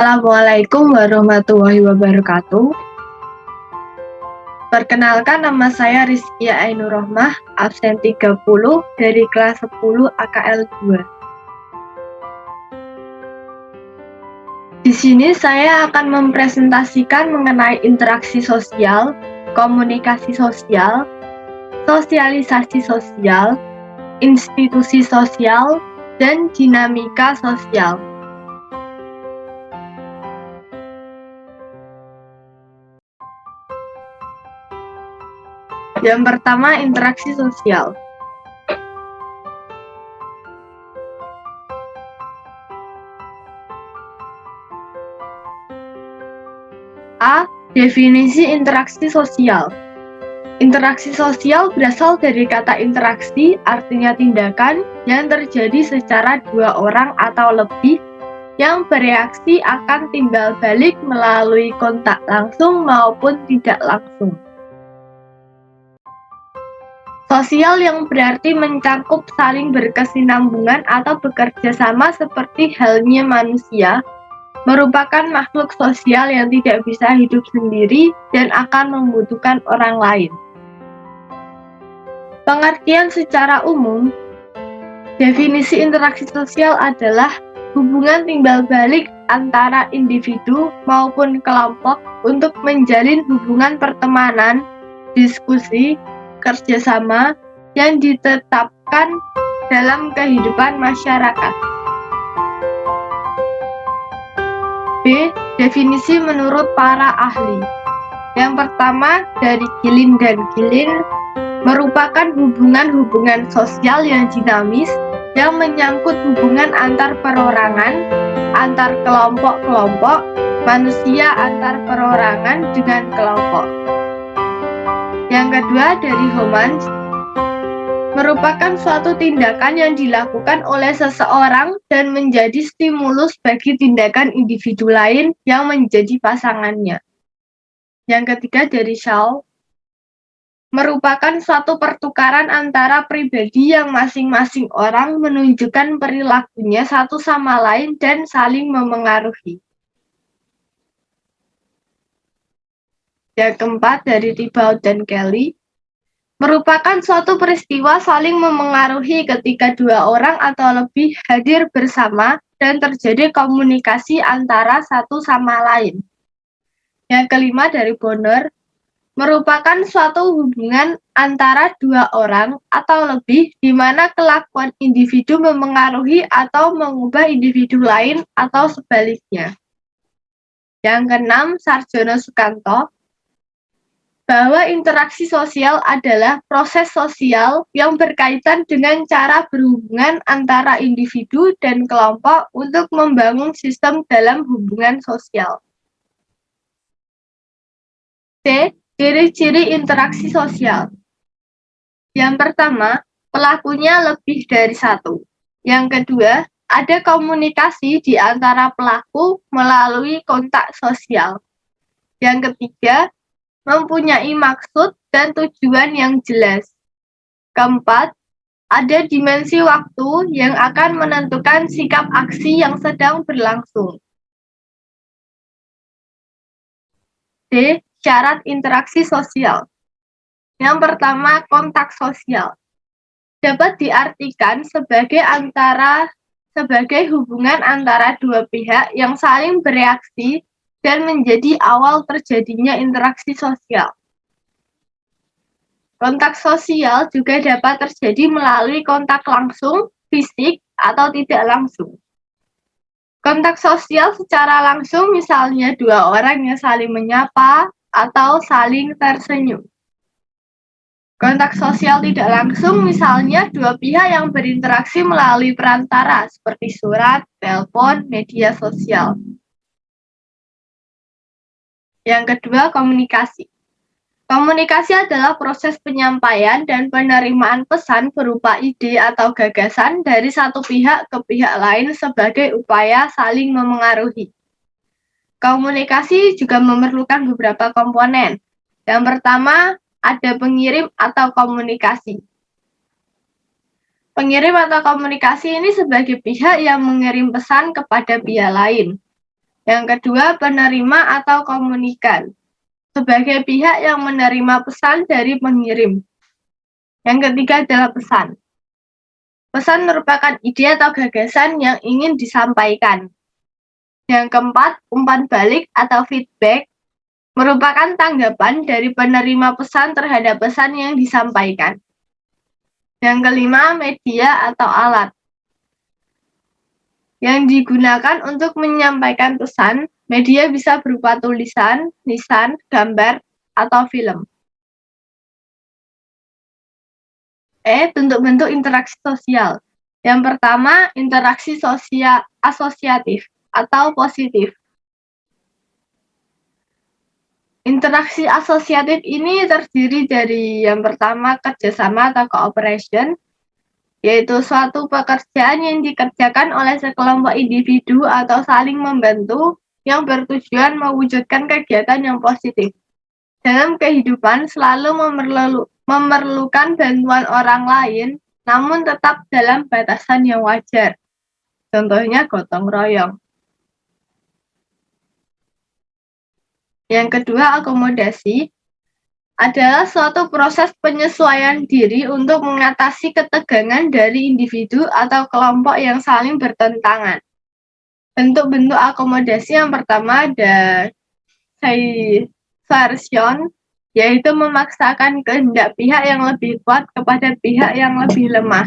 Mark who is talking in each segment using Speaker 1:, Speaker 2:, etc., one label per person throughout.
Speaker 1: Assalamualaikum warahmatullahi wabarakatuh. Perkenalkan, nama saya Rizkia Ainur Rohmah, absen 30 dari kelas 10 AKL 2. Di sini saya akan mempresentasikan mengenai interaksi sosial, komunikasi sosial, sosialisasi sosial, institusi sosial, dan dinamika sosial. Yang pertama, interaksi sosial. A. Definisi interaksi sosial. Interaksi sosial berasal dari kata interaksi, artinya tindakan yang terjadi secara dua orang atau lebih yang bereaksi akan timbal balik melalui kontak langsung maupun tidak langsung. Sosial yang berarti mencakup saling berkesinambungan atau bekerja sama seperti halnya manusia, merupakan makhluk sosial yang tidak bisa hidup sendiri dan akan membutuhkan orang lain. Pengertian secara umum, definisi interaksi sosial adalah hubungan timbal balik antara individu maupun kelompok untuk menjalin hubungan pertemanan, diskusi, kerjasama yang ditetapkan dalam kehidupan masyarakat. B. Definisi menurut para ahli. Yang pertama, dari Gilin dan Gilin, merupakan hubungan-hubungan sosial yang dinamis yang menyangkut hubungan antar perorangan, antar kelompok-kelompok, manusia antar perorangan dengan kelompok. Yang kedua, dari Homans, merupakan suatu tindakan yang dilakukan oleh seseorang dan menjadi stimulus bagi tindakan individu lain yang menjadi pasangannya. Yang ketiga, dari Shaw, merupakan suatu pertukaran antara pribadi yang masing-masing orang menunjukkan perilakunya satu sama lain dan saling memengaruhi. Yang keempat, dari Thibault dan Kelly, merupakan suatu peristiwa saling memengaruhi ketika dua orang atau lebih hadir bersama dan terjadi komunikasi antara satu sama lain. Yang kelima, dari Bonner, merupakan suatu hubungan antara dua orang atau lebih di mana kelakuan individu memengaruhi atau mengubah individu lain atau sebaliknya. Yang keenam, Sarjono Sukanto, bahwa interaksi sosial adalah proses sosial yang berkaitan dengan cara berhubungan antara individu dan kelompok untuk membangun sistem dalam hubungan sosial. C. Ciri-ciri interaksi sosial. Yang pertama, pelakunya lebih dari satu. Yang kedua, ada komunikasi di antara pelaku melalui kontak sosial. Yang ketiga, mempunyai maksud dan tujuan yang jelas. Keempat, ada dimensi waktu yang akan menentukan sikap aksi yang sedang berlangsung. D. Syarat interaksi sosial. Yang pertama, kontak sosial. Dapat diartikan sebagai hubungan antara dua pihak yang saling bereaksi dan menjadi awal terjadinya interaksi sosial. Kontak sosial juga dapat terjadi melalui kontak langsung, fisik, atau tidak langsung. Kontak sosial secara langsung misalnya dua orang yang saling menyapa atau saling tersenyum. Kontak sosial tidak langsung misalnya dua pihak yang berinteraksi melalui perantara seperti surat, telepon, media sosial. Yang kedua, komunikasi. Komunikasi adalah proses penyampaian dan penerimaan pesan berupa ide atau gagasan dari satu pihak ke pihak lain sebagai upaya saling memengaruhi. Komunikasi juga memerlukan beberapa komponen. Yang pertama, ada pengirim atau komunikasi. Pengirim atau komunikasi ini sebagai pihak yang mengirim pesan kepada pihak lain. Yang kedua, penerima atau komunikan, sebagai pihak yang menerima pesan dari pengirim. Yang ketiga adalah pesan. Pesan merupakan ide atau gagasan yang ingin disampaikan. Yang keempat, umpan balik atau feedback, merupakan tanggapan dari penerima pesan terhadap pesan yang disampaikan. Yang kelima, media atau alat, yang digunakan untuk menyampaikan pesan. Media bisa berupa tulisan, lisan, gambar, atau film. Bentuk-bentuk interaksi sosial. Yang pertama, interaksi sosial asosiatif atau positif. Interaksi asosiatif ini terdiri dari yang pertama, kerjasama atau cooperation, yaitu suatu pekerjaan yang dikerjakan oleh sekelompok individu atau saling membantu yang bertujuan mewujudkan kegiatan yang positif. Dalam kehidupan selalu memerlukan bantuan orang lain, namun tetap dalam batasan yang wajar. Contohnya gotong royong. Yang kedua, akomodasi adalah suatu proses penyesuaian diri untuk mengatasi ketegangan dari individu atau kelompok yang saling bertentangan. Bentuk-bentuk akomodasi yang pertama ada coercion, yaitu memaksakan kehendak pihak yang lebih kuat kepada pihak yang lebih lemah.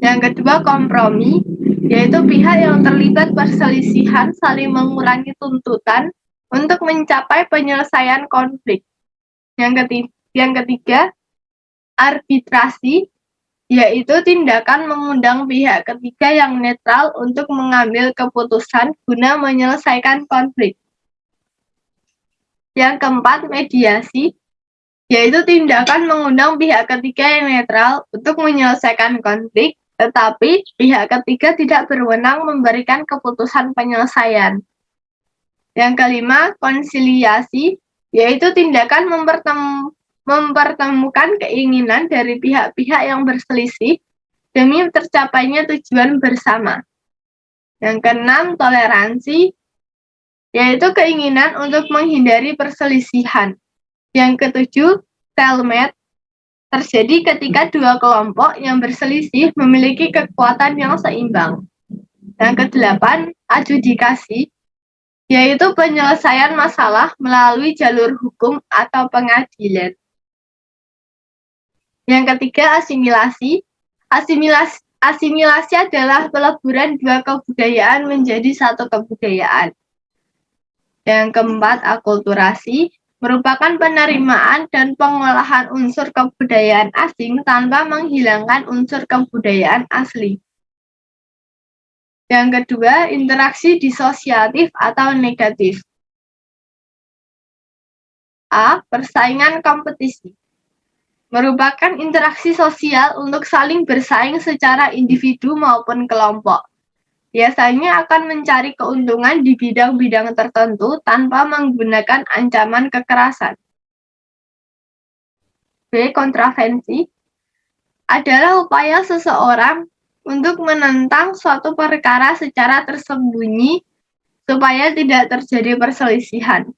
Speaker 1: Yang kedua, kompromi, yaitu pihak yang terlibat perselisihan saling mengurangi tuntutan untuk mencapai penyelesaian konflik. Yang ketiga, arbitrasi, yaitu tindakan mengundang pihak ketiga yang netral untuk mengambil keputusan guna menyelesaikan konflik. Yang keempat, mediasi, yaitu tindakan mengundang pihak ketiga yang netral untuk menyelesaikan konflik, tetapi pihak ketiga tidak berwenang memberikan keputusan penyelesaian. Yang kelima, konsiliasi, yaitu tindakan mempertemukan keinginan dari pihak-pihak yang berselisih demi tercapainya tujuan bersama. Yang keenam, toleransi, yaitu keinginan untuk menghindari perselisihan. Yang ketujuh, stalemate, terjadi ketika dua kelompok yang berselisih memiliki kekuatan yang seimbang. Yang kedelapan, adjudikasi, yaitu penyelesaian masalah melalui jalur hukum atau pengadilan. Yang ketiga, asimilasi. Asimilasi adalah peleburan dua kebudayaan menjadi satu kebudayaan. Yang keempat, akulturasi, merupakan penerimaan dan pengolahan unsur kebudayaan asing tanpa menghilangkan unsur kebudayaan asli. Yang kedua, interaksi disosiatif atau negatif. A. Persaingan kompetisi, merupakan interaksi sosial untuk saling bersaing secara individu maupun kelompok. Biasanya akan mencari keuntungan di bidang-bidang tertentu tanpa menggunakan ancaman kekerasan. B. Kontravensi adalah upaya seseorang untuk menentang suatu perkara secara tersembunyi supaya tidak terjadi perselisihan.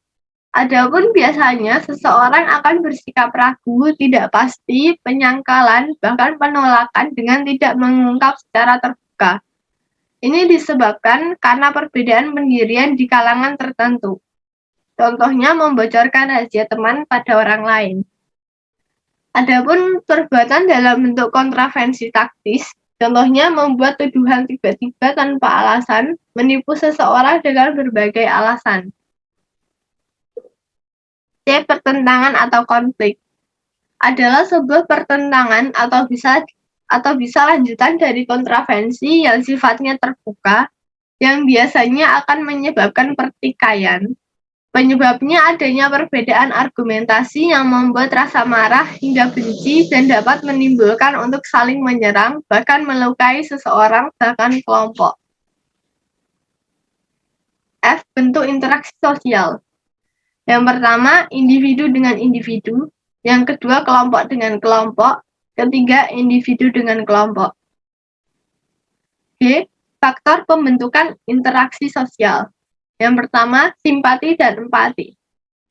Speaker 1: Adapun biasanya seseorang akan bersikap ragu, tidak pasti, penyangkalan, bahkan penolakan dengan tidak mengungkap secara terbuka. Ini disebabkan karena perbedaan pendirian di kalangan tertentu. Contohnya membocorkan rahasia teman pada orang lain. Adapun perbuatan dalam bentuk kontravensi taktis, contohnya membuat tuduhan tiba-tiba tanpa alasan, menipu seseorang dengan berbagai alasan. C. Pertentangan atau konflik adalah sebuah pertentangan atau bisa lanjutan dari kontravensi yang sifatnya terbuka, yang biasanya akan menyebabkan pertikaian. Penyebabnya adanya perbedaan argumentasi yang membuat rasa marah hingga benci dan dapat menimbulkan untuk saling menyerang, bahkan melukai seseorang, bahkan kelompok. F. Bentuk interaksi sosial. Yang pertama, individu dengan individu. Yang kedua, kelompok dengan kelompok. Ketiga, individu dengan kelompok. G. Faktor pembentukan interaksi sosial. Yang pertama, simpati dan empati.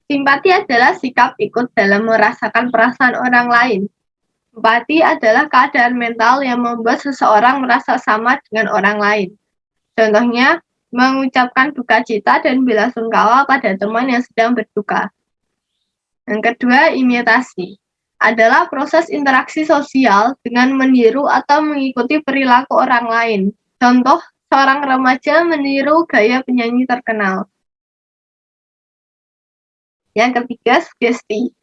Speaker 1: Simpati adalah sikap ikut dalam merasakan perasaan orang lain. Empati adalah keadaan mental yang membuat seseorang merasa sama dengan orang lain. Contohnya, mengucapkan duka cita dan belasungkawa pada teman yang sedang berduka. Yang kedua, imitasi adalah proses interaksi sosial dengan meniru atau mengikuti perilaku orang lain. Contoh, seorang remaja meniru gaya penyanyi terkenal. Yang ketiga, sugesti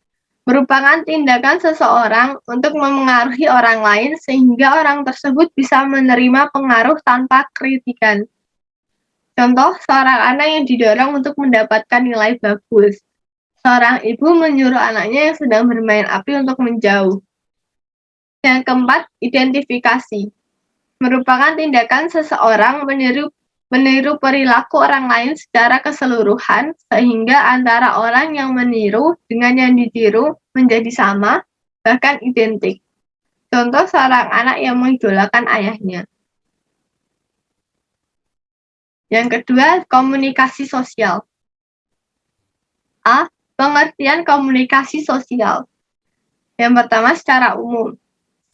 Speaker 1: merupakan tindakan seseorang untuk memengaruhi orang lain sehingga orang tersebut bisa menerima pengaruh tanpa kritikan. Contoh, seorang anak yang didorong untuk mendapatkan nilai bagus. Seorang ibu menyuruh anaknya yang sedang bermain api untuk menjauh. Yang keempat, identifikasi. Merupakan tindakan seseorang meniru perilaku orang lain secara keseluruhan sehingga antara orang yang meniru dengan yang ditiru menjadi sama, bahkan identik. Contoh, seorang anak yang mengidolakan ayahnya. Yang kedua, komunikasi sosial. A. Pengertian komunikasi sosial. Yang pertama, secara umum.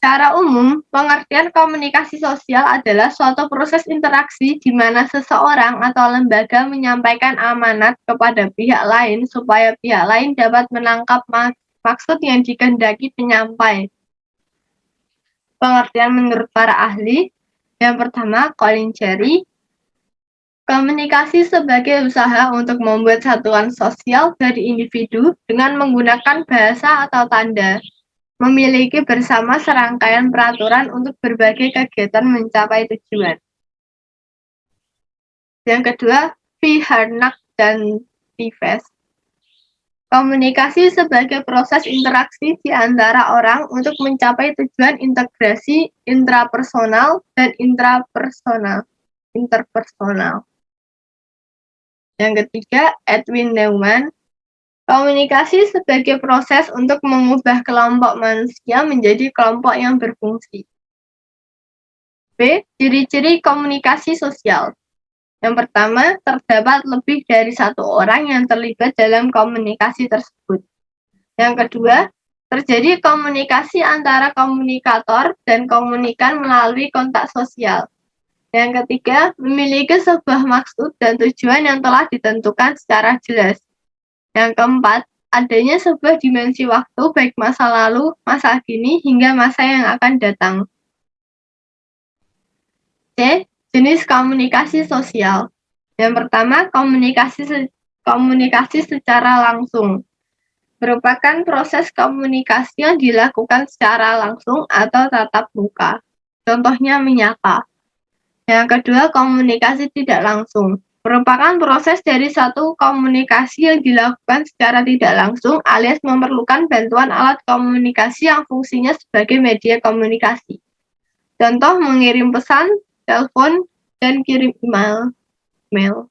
Speaker 1: Secara umum, pengertian komunikasi sosial adalah suatu proses interaksi di mana seseorang atau lembaga menyampaikan amanat kepada pihak lain supaya pihak lain dapat menangkap maksud yang dikehendaki penyampai. Pengertian menurut para ahli. Yang pertama, Colin Cherry. Komunikasi sebagai usaha untuk membuat satuan sosial dari individu dengan menggunakan bahasa atau tanda. Memiliki bersama serangkaian peraturan untuk berbagai kegiatan mencapai tujuan. Yang kedua, V. Harnack dan Vives. Komunikasi sebagai proses interaksi di antara orang untuk mencapai tujuan integrasi intrapersonal dan interpersonal. Yang ketiga, Edwin Neumann. Komunikasi sebagai proses untuk mengubah kelompok manusia menjadi kelompok yang berfungsi. B. Ciri-ciri komunikasi sosial. Yang pertama, terdapat lebih dari satu orang yang terlibat dalam komunikasi tersebut. Yang kedua, terjadi komunikasi antara komunikator dan komunikan melalui kontak sosial. Yang ketiga, memiliki sebuah maksud dan tujuan yang telah ditentukan secara jelas. Yang keempat, adanya sebuah dimensi waktu baik masa lalu, masa kini, hingga masa yang akan datang. C. Jenis komunikasi sosial. Yang pertama, komunikasi secara langsung. Merupakan proses komunikasi yang dilakukan secara langsung atau tatap muka. Contohnya menyapa. Yang kedua, komunikasi tidak langsung. Merupakan proses dari satu komunikasi yang dilakukan secara tidak langsung alias memerlukan bantuan alat komunikasi yang fungsinya sebagai media komunikasi. Contoh, mengirim pesan, telepon, dan kirim email.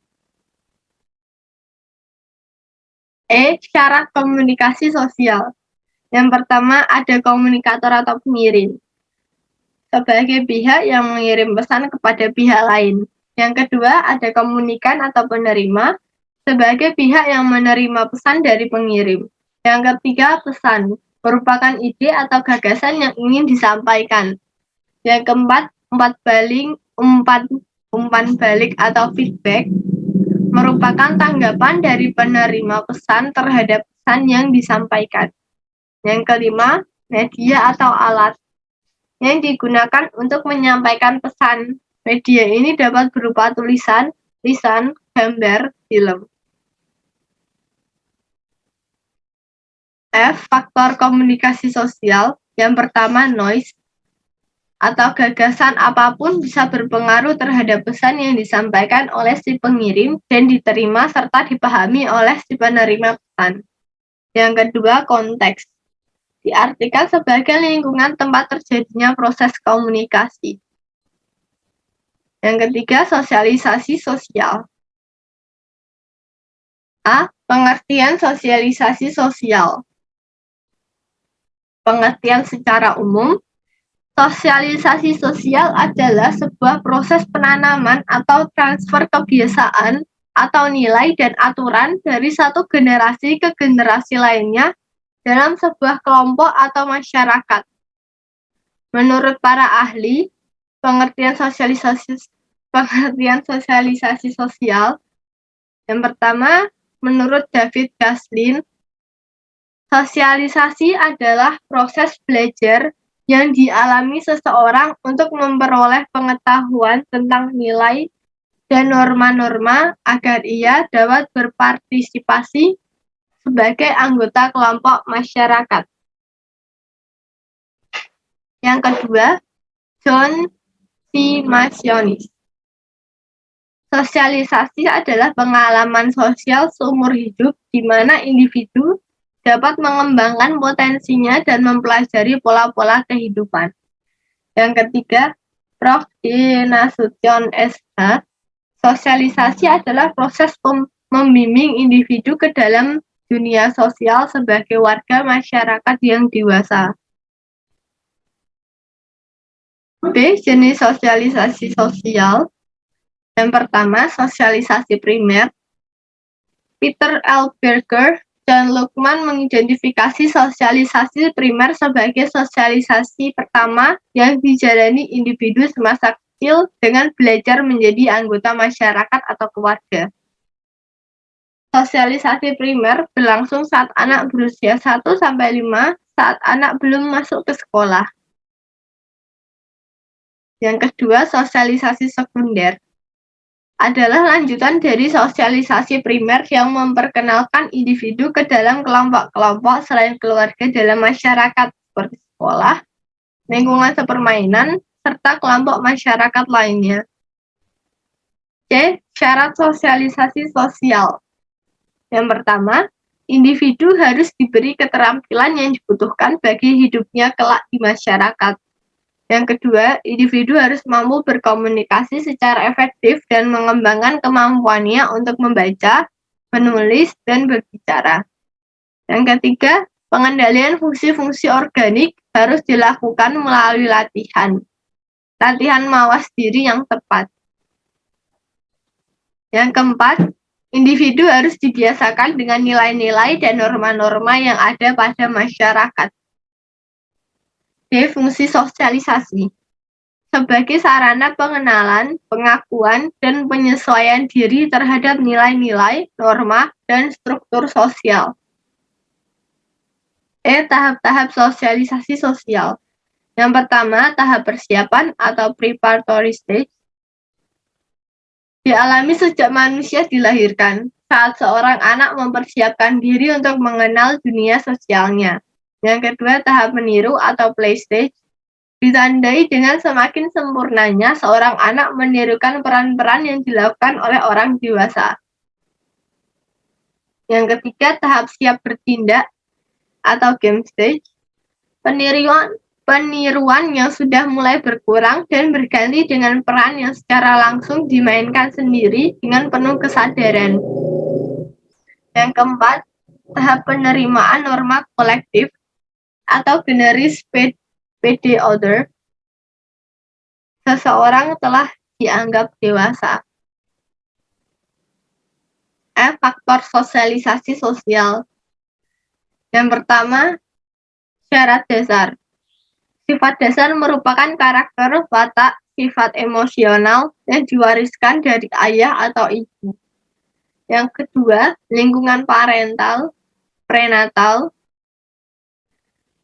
Speaker 1: E. Syarat komunikasi sosial. Yang pertama, ada komunikator atau pengirim. Sebagai pihak yang mengirim pesan kepada pihak lain. Yang kedua, ada komunikan atau penerima sebagai pihak yang menerima pesan dari pengirim. Yang ketiga, pesan merupakan ide atau gagasan yang ingin disampaikan. Yang keempat, umpan balik atau feedback merupakan tanggapan dari penerima pesan terhadap pesan yang disampaikan. Yang kelima, media atau alat yang digunakan untuk menyampaikan pesan. Media ini dapat berupa tulisan, lisan, gambar, film. F. Faktor komunikasi sosial. Yang pertama, noise atau gagasan apapun bisa berpengaruh terhadap pesan yang disampaikan oleh si pengirim dan diterima serta dipahami oleh si penerima pesan. Yang kedua, konteks. Diartikan sebagai lingkungan tempat terjadinya proses komunikasi. Yang ketiga, sosialisasi sosial. A. Pengertian sosialisasi sosial. Pengertian secara umum, sosialisasi sosial adalah sebuah proses penanaman atau transfer kebiasaan atau nilai dan aturan dari satu generasi ke generasi lainnya dalam sebuah kelompok atau masyarakat. Menurut para ahli, pengertian sosialisasi sosial yang pertama, menurut David Gaslin, sosialisasi adalah proses belajar yang dialami seseorang untuk memperoleh pengetahuan tentang nilai dan norma-norma agar ia dapat berpartisipasi sebagai anggota kelompok masyarakat. Yang kedua, John C. Masionis. Sosialisasi adalah pengalaman sosial seumur hidup di mana individu dapat mengembangkan potensinya dan mempelajari pola-pola kehidupan. Yang ketiga, Prof. D. Nasution SH. Sosialisasi adalah proses membimbing individu ke dalam dunia sosial sebagai warga masyarakat yang dewasa. B. Jenis sosialisasi sosial. Yang pertama, sosialisasi primer. Peter L. Berger dan Luckman mengidentifikasi sosialisasi primer sebagai sosialisasi pertama yang dijalani individu semasa kecil dengan belajar menjadi anggota masyarakat atau keluarga. Sosialisasi primer berlangsung saat anak berusia 1-5 saat anak belum masuk ke sekolah. Yang kedua, sosialisasi sekunder adalah lanjutan dari sosialisasi primer yang memperkenalkan individu ke dalam kelompok-kelompok selain keluarga dalam masyarakat seperti sekolah, lingkungan sepermainan, serta kelompok masyarakat lainnya. C. Syarat sosialisasi sosial. Yang pertama, individu harus diberi keterampilan yang dibutuhkan bagi hidupnya kelak di masyarakat. Yang kedua, individu harus mampu berkomunikasi secara efektif dan mengembangkan kemampuannya untuk membaca, menulis, dan berbicara. Yang ketiga, pengendalian fungsi-fungsi organik harus dilakukan melalui latihan mawas diri yang tepat. Yang keempat, individu harus dibiasakan dengan nilai-nilai dan norma-norma yang ada pada masyarakat. D. Fungsi sosialisasi sebagai sarana pengenalan, pengakuan, dan penyesuaian diri terhadap nilai-nilai, norma, dan struktur sosial. E. Tahap-tahap sosialisasi sosial. Yang pertama, tahap persiapan atau preparatory stage. Dialami sejak manusia dilahirkan, saat seorang anak mempersiapkan diri untuk mengenal dunia sosialnya. Yang kedua, tahap meniru atau play stage, ditandai dengan semakin sempurnanya seorang anak menirukan peran-peran yang dilakukan oleh orang dewasa. Yang ketiga, tahap siap bertindak atau game stage, peniruan yang sudah mulai berkurang dan berganti dengan peran yang secara langsung dimainkan sendiri dengan penuh kesadaran. Yang keempat, tahap penerimaan norma kolektif atau generis PD Other, seseorang telah dianggap dewasa. F. Faktor sosialisasi sosial. Yang pertama, syarat dasar. Sifat dasar merupakan karakter, watak, sifat emosional yang diwariskan dari ayah atau ibu. Yang kedua, lingkungan prenatal.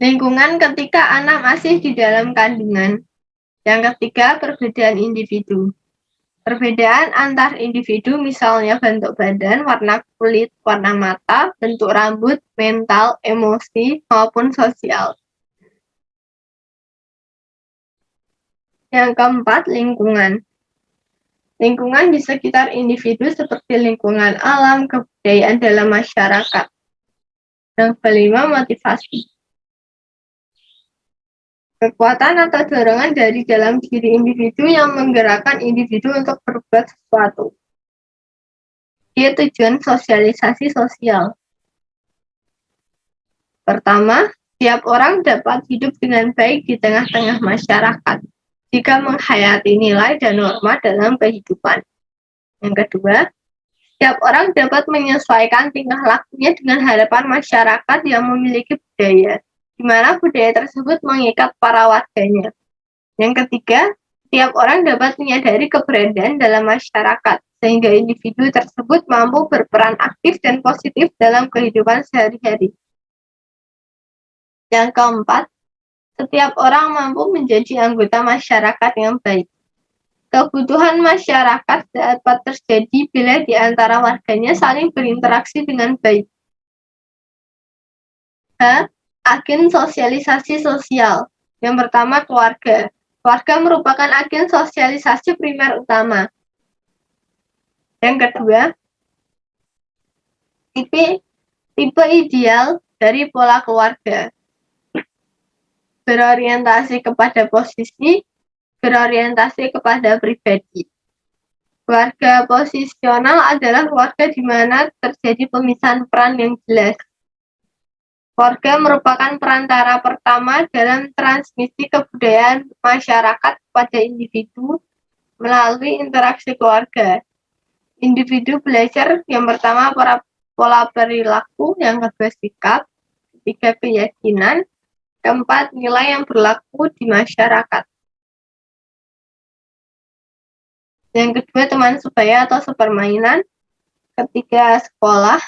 Speaker 1: Lingkungan ketika anak masih di dalam kandungan. Yang ketiga, perbedaan individu. Perbedaan antar individu misalnya bentuk badan, warna kulit, warna mata, bentuk rambut, mental, emosi, maupun sosial. Yang keempat, lingkungan. Lingkungan di sekitar individu seperti lingkungan alam, kebudayaan dalam masyarakat. Yang kelima, motivasi. Kekuatan atau dorongan dari dalam diri individu yang menggerakkan individu untuk berbuat sesuatu. Dia tujuan sosialisasi sosial. Pertama, setiap orang dapat hidup dengan baik di tengah-tengah masyarakat jika menghayati nilai dan norma dalam kehidupan. Yang kedua, Setiap orang dapat menyesuaikan tingkah lakunya dengan harapan masyarakat yang memiliki budaya, di mana budaya tersebut mengikat para warganya. Yang ketiga, setiap orang dapat menyadari keberadaan dalam masyarakat, sehingga individu tersebut mampu berperan aktif dan positif dalam kehidupan sehari-hari. Yang keempat, setiap orang mampu menjadi anggota masyarakat yang baik. Kebutuhan masyarakat dapat terjadi bila di antara warganya saling berinteraksi dengan baik. Agen sosialisasi sosial. Yang pertama, keluarga. Keluarga merupakan agen sosialisasi primer utama. Yang kedua, tipe ideal dari pola keluarga. Berorientasi kepada posisi, berorientasi kepada pribadi. Keluarga posisional adalah keluarga di mana terjadi pemisahan peran yang jelas. Keluarga merupakan perantara pertama dalam transmisi kebudayaan masyarakat kepada individu melalui interaksi keluarga. Individu belajar yang pertama pola perilaku, yang kedua sikap, ketiga keyakinan, keempat nilai yang berlaku di masyarakat. Yang kedua teman sebaya atau sepermainan, ketiga sekolah.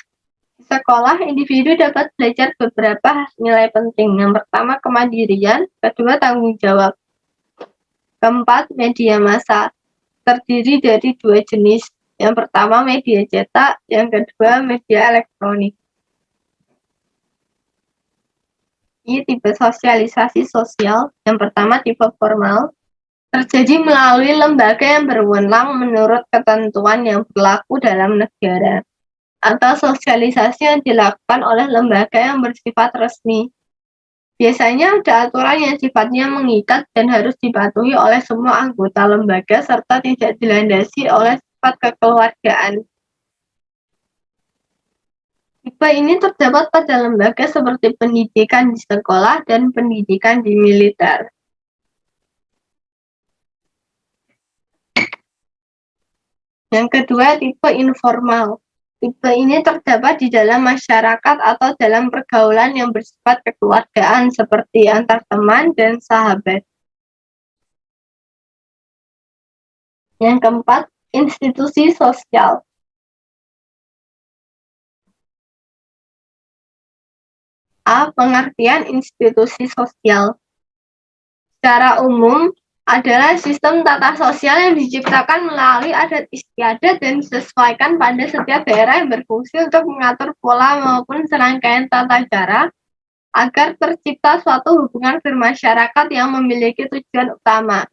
Speaker 1: Di sekolah, individu dapat belajar beberapa nilai penting. Yang pertama kemandirian, kedua tanggung jawab. Keempat media massa, terdiri dari dua jenis. Yang pertama media cetak, yang kedua media elektronik. Ini tipe sosialisasi sosial. Yang pertama tipe formal, terjadi melalui lembaga yang berwenang menurut ketentuan yang berlaku dalam negara, atau sosialisasi yang dilakukan oleh lembaga yang bersifat resmi. Biasanya ada aturan yang sifatnya mengikat dan harus dipatuhi oleh semua anggota lembaga serta tidak dilandasi oleh sifat kekeluargaan. Tipe ini terdapat pada lembaga seperti pendidikan di sekolah dan pendidikan di militer. Yang kedua, tipe informal. Tipe ini terdapat di dalam masyarakat atau dalam pergaulan yang bersifat kekeluargaan seperti antar teman dan sahabat. Yang keempat, institusi sosial. Pengertian institusi sosial. Secara umum, adalah sistem tata sosial yang diciptakan melalui adat istiadat dan disesuaikan pada setiap daerah yang berfungsi untuk mengatur pola maupun serangkaian tata cara agar tercipta suatu hubungan bermasyarakat yang memiliki tujuan utama.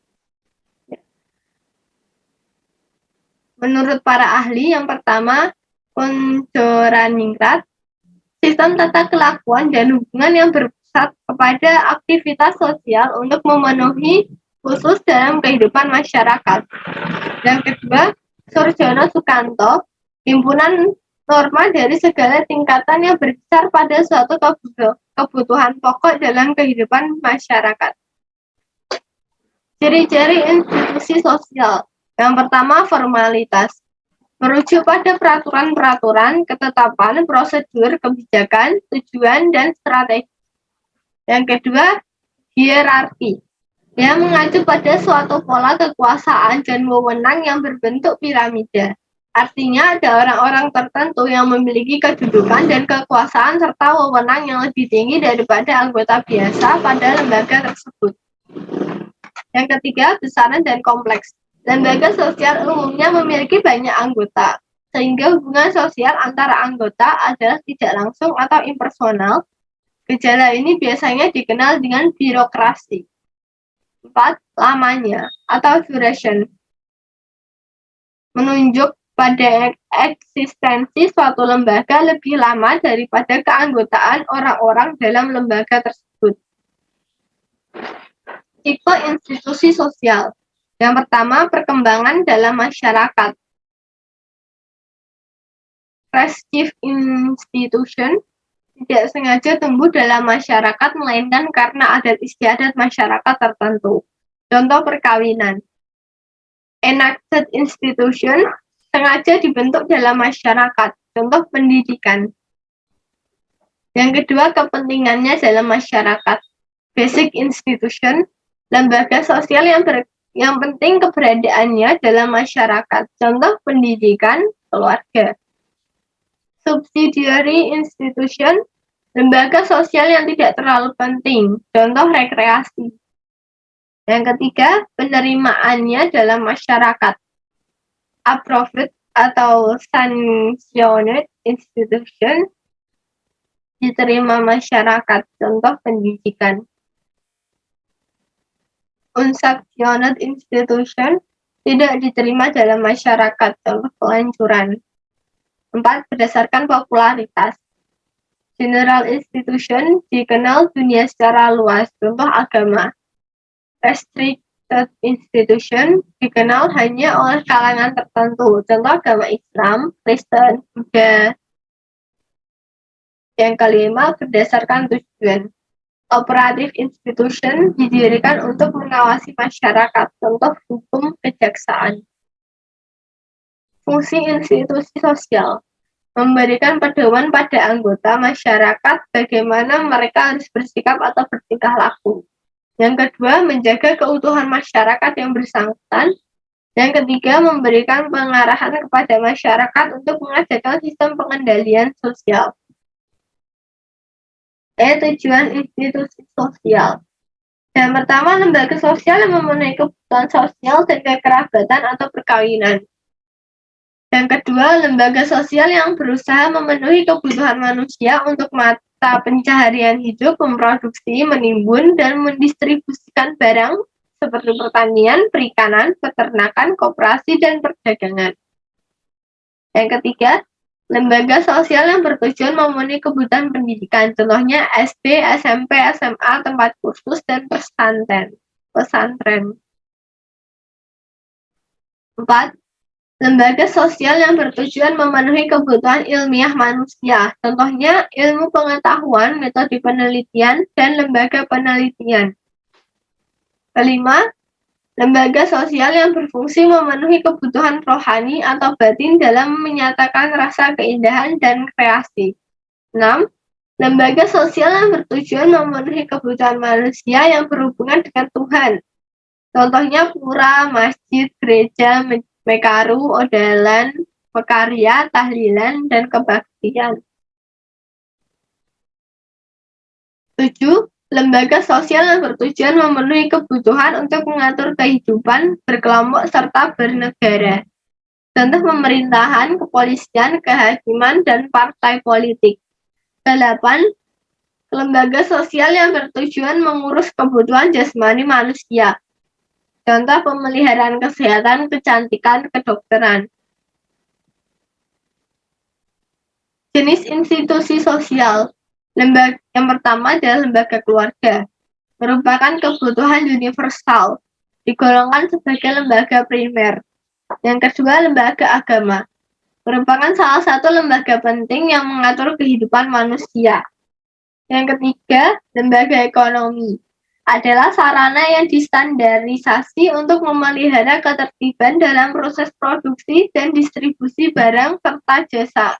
Speaker 1: Menurut para ahli, yang pertama, Konjoraningrat, sistem tata kelakuan dan hubungan yang berpusat kepada aktivitas sosial untuk memenuhi khusus dalam kehidupan masyarakat. Yang kedua, Surjono Sukanto, himpunan norma dari segala tingkatan yang berkisar pada suatu kebutuhan pokok dalam kehidupan masyarakat. Ciri-ciri institusi sosial. Yang pertama, formalitas. Merujuk pada peraturan-peraturan, ketetapan, prosedur, kebijakan, tujuan, dan strategi. Yang kedua, hierarki. Yang mengacu pada suatu pola kekuasaan dan wewenang yang berbentuk piramida. Artinya ada orang-orang tertentu yang memiliki kedudukan dan kekuasaan serta wewenang yang lebih tinggi daripada anggota biasa pada lembaga tersebut. Yang ketiga, besaran dan kompleks. Lembaga sosial umumnya memiliki banyak anggota, sehingga hubungan sosial antara anggota adalah tidak langsung atau impersonal. Gejala ini biasanya dikenal dengan birokrasi. 4. Lamanya atau duration. Menunjuk pada eksistensi suatu lembaga lebih lama daripada keanggotaan orang-orang dalam lembaga tersebut. Tipe institusi sosial. Yang pertama, perkembangan dalam masyarakat. Restive institution tidak sengaja tumbuh dalam masyarakat, melainkan karena adat istiadat masyarakat tertentu. Contoh perkawinan. Enacted institution sengaja dibentuk dalam masyarakat, contoh pendidikan. Yang kedua, kepentingannya dalam masyarakat. Basic institution, lembaga sosial yang penting keberadaannya dalam masyarakat, contoh pendidikan, keluarga. Subsidiary institution, lembaga sosial yang tidak terlalu penting, contoh rekreasi. Yang ketiga, penerimaannya dalam masyarakat. Approved atau sanctioned institution, diterima masyarakat, contoh pendidikan. Unsanctioned institution, tidak diterima dalam masyarakat, contoh pelancuran. 4. Berdasarkan popularitas. General institution, dikenal dunia secara luas, contoh agama. Restricted institution, dikenal hanya oleh kalangan tertentu, contoh agama Islam, Kristen, Buddha. Yang kelima, berdasarkan tujuan. Operative institution, didirikan untuk mengawasi masyarakat, contoh hukum, kejaksaan. Fungsi institusi sosial, memberikan pedoman pada anggota masyarakat bagaimana mereka harus bersikap atau bertingkah laku. Yang kedua, menjaga keutuhan masyarakat yang bersangkutan. Yang ketiga, memberikan pengarahan kepada masyarakat untuk mengadakan sistem pengendalian sosial. Tujuan institusi sosial. Yang pertama, lembaga sosial yang memenuhi kebutuhan sosial dan kekerabatan atau perkawinan. Yang kedua, lembaga sosial yang berusaha memenuhi kebutuhan manusia untuk mata pencaharian hidup, memproduksi, menimbun, dan mendistribusikan barang seperti pertanian, perikanan, peternakan, koperasi, dan perdagangan. Yang ketiga, lembaga sosial yang bertujuan memenuhi kebutuhan pendidikan, contohnya SD, SMP, SMA, tempat kursus, dan pesantren. 4. Lembaga sosial yang bertujuan memenuhi kebutuhan ilmiah manusia, contohnya ilmu pengetahuan, metode penelitian, dan lembaga penelitian. Kelima, lembaga sosial yang berfungsi memenuhi kebutuhan rohani atau batin dalam menyatakan rasa keindahan dan kreasi. 6. Lembaga sosial yang bertujuan memenuhi kebutuhan manusia yang berhubungan dengan Tuhan. Contohnya pura, masjid, gereja, mekaru, odalan, pekarya, tahlilan, dan kebaktian. 7. Lembaga sosial yang bertujuan memenuhi kebutuhan untuk mengatur kehidupan, berkelompok, serta bernegara. Contoh pemerintahan, kepolisian, kehakiman, dan partai politik. 8. Lembaga sosial yang bertujuan mengurus kebutuhan jasmani manusia. Contoh pemeliharaan kesehatan, kecantikan, kedokteran. Jenis institusi sosial. Yang pertama adalah lembaga keluarga, merupakan kebutuhan universal, digolongkan sebagai lembaga primer. Yang kedua, lembaga agama, merupakan salah satu lembaga penting yang mengatur kehidupan manusia. Yang ketiga, lembaga ekonomi, adalah sarana yang distandarisasi untuk memelihara ketertiban dalam proses produksi dan distribusi barang serta jasa.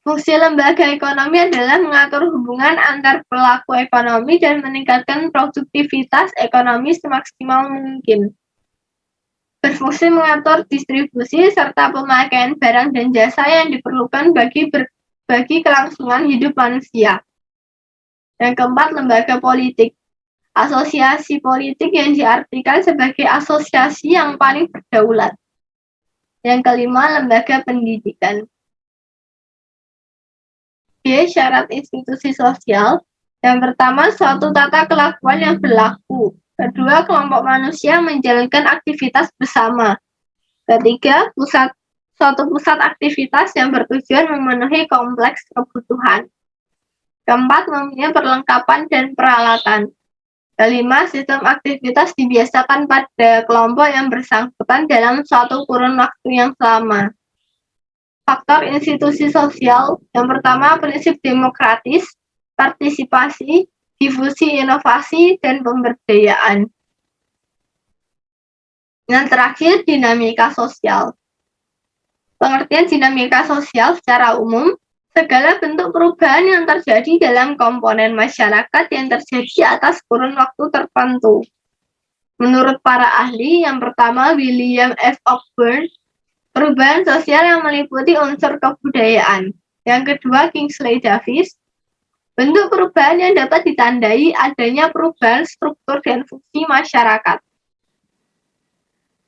Speaker 1: Fungsi lembaga ekonomi adalah mengatur hubungan antar pelaku ekonomi dan meningkatkan produktivitas ekonomi semaksimal mungkin. Berfungsi mengatur distribusi serta pemakaian barang dan jasa yang diperlukan bagi kelangsungan hidup manusia. Yang keempat, lembaga politik. Asosiasi politik yang diartikan sebagai asosiasi yang paling berdaulat. Yang kelima, lembaga pendidikan. Syarat institusi sosial. Yang pertama, suatu tata kelakuan yang berlaku. Kedua, kelompok manusia menjalankan aktivitas bersama. Ketiga, suatu pusat aktivitas yang bertujuan memenuhi kompleks kebutuhan. Keempat, mempunyai perlengkapan dan peralatan. Kelima, sistem aktivitas dibiasakan pada kelompok yang bersangkutan dalam suatu kurun waktu yang sama. Faktor institusi sosial. Yang pertama, prinsip demokratis, partisipasi, difusi inovasi, dan pemberdayaan. Yang terakhir, dinamika sosial. Pengertian dinamika sosial secara umum, segala bentuk perubahan yang terjadi dalam komponen masyarakat yang terjadi atas kurun waktu tertentu. Menurut para ahli, yang pertama William F. Cockburn, perubahan sosial yang meliputi unsur kebudayaan. Yang kedua Kingsley Davis, bentuk perubahan yang dapat ditandai adanya perubahan struktur dan fungsi masyarakat.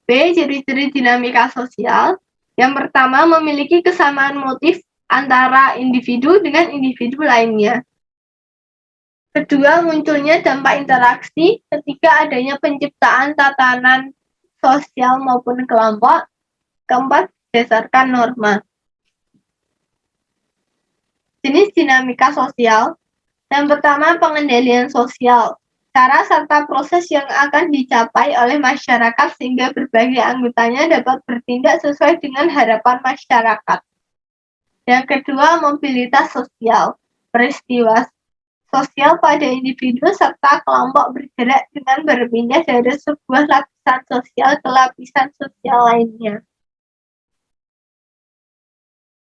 Speaker 1: B. Ciri-ciri dinamika sosial. Yang pertama, memiliki kesamaan motif antara individu dengan individu lainnya. Kedua, munculnya dampak interaksi ketika adanya penciptaan tatanan sosial maupun kelompok. Keempat, berdasarkan norma. Jenis dinamika sosial. Yang pertama, pengendalian sosial. Cara serta proses yang akan dicapai oleh masyarakat sehingga berbagai anggotanya dapat bertindak sesuai dengan harapan masyarakat. Yang kedua, mobilitas sosial. Peristiwa sosial pada individu serta kelompok bergerak dengan berpindah dari sebuah lapisan sosial ke lapisan sosial lainnya.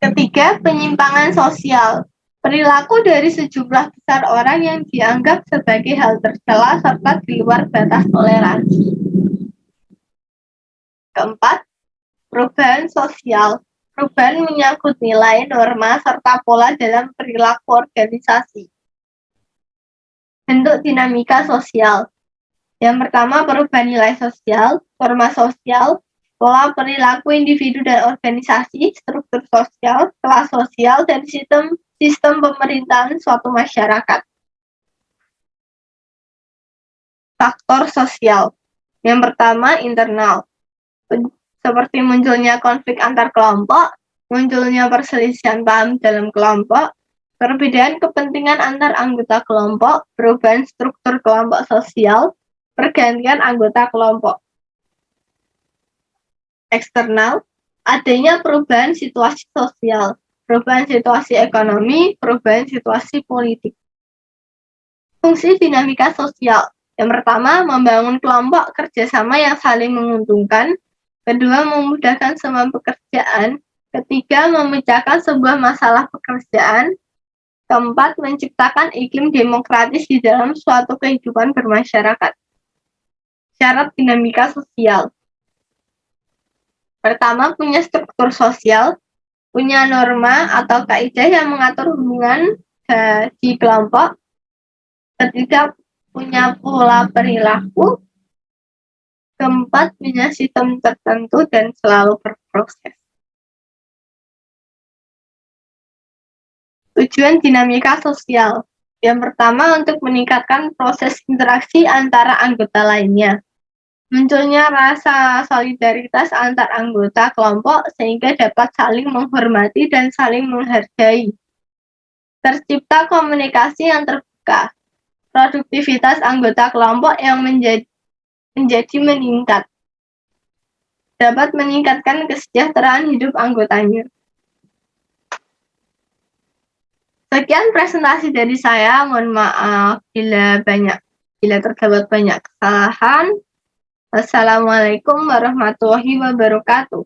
Speaker 1: Ketiga, penyimpangan sosial. Perilaku dari sejumlah besar orang yang dianggap sebagai hal tercela serta di luar batas toleransi. Keempat, perubahan sosial. Perubahan menyangkut nilai, norma, serta pola dalam perilaku organisasi. Bentuk dinamika sosial. Yang pertama, perubahan nilai sosial, norma sosial, pola perilaku individu dan organisasi, struktur sosial, kelas sosial, dan sistem pemerintahan suatu masyarakat. Faktor sosial. Yang pertama, internal. Seperti munculnya konflik antar kelompok, munculnya perselisihan paham dalam kelompok, perbedaan kepentingan antar anggota kelompok, perubahan struktur kelompok sosial, pergantian anggota kelompok. Eksternal, adanya perubahan situasi sosial, perubahan situasi ekonomi, perubahan situasi politik. Fungsi dinamika sosial. Yang pertama, membangun kelompok kerjasama yang saling menguntungkan. Kedua, memudahkan semua pekerjaan. Ketiga, memecahkan sebuah masalah pekerjaan. Keempat, menciptakan iklim demokratis di dalam suatu kehidupan bermasyarakat. Syarat dinamika sosial. Pertama, punya struktur sosial, punya norma atau kaidah yang mengatur hubungan di kelompok. Ketiga, punya pola perilaku. Keempat, punya sistem tertentu dan selalu berproses. Tujuan dinamika sosial. Yang pertama, untuk meningkatkan proses interaksi antara anggota lainnya. Munculnya rasa solidaritas antar anggota kelompok sehingga dapat saling menghormati dan saling menghargai. Tercipta komunikasi yang terbuka. Produktivitas anggota kelompok yang menjadi meningkat. Dapat meningkatkan kesejahteraan hidup anggotanya. Sekian presentasi dari saya. Mohon maaf bila terdapat banyak kesalahan. Wassalamualaikum warahmatullahi wabarakatuh.